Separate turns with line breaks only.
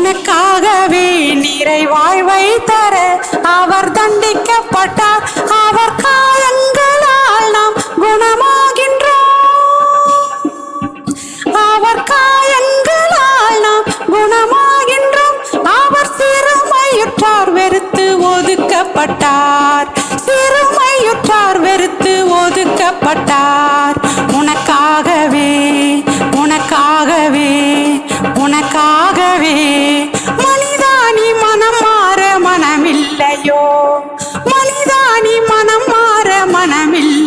உனக்காகவே நீரை வாழ்வை தர அவர் தண்டிக்கப்பட்டார். அவர் காயங்களால் நாம் குணமாகின்றோம். அவர் காயங்களால் நாம் குணமாகின்றோம். அவர் சிறுமையுற்றார் வெறுத்து ஒதுக்கப்பட்டார். சிறுமையுற்றார் வெறுத்து ஒதுக்கப்பட்டார். உனக்காகவே உனக்காகவே உனக்காகவே மனிதா நீ மனம் மாற மனமில்லையோ?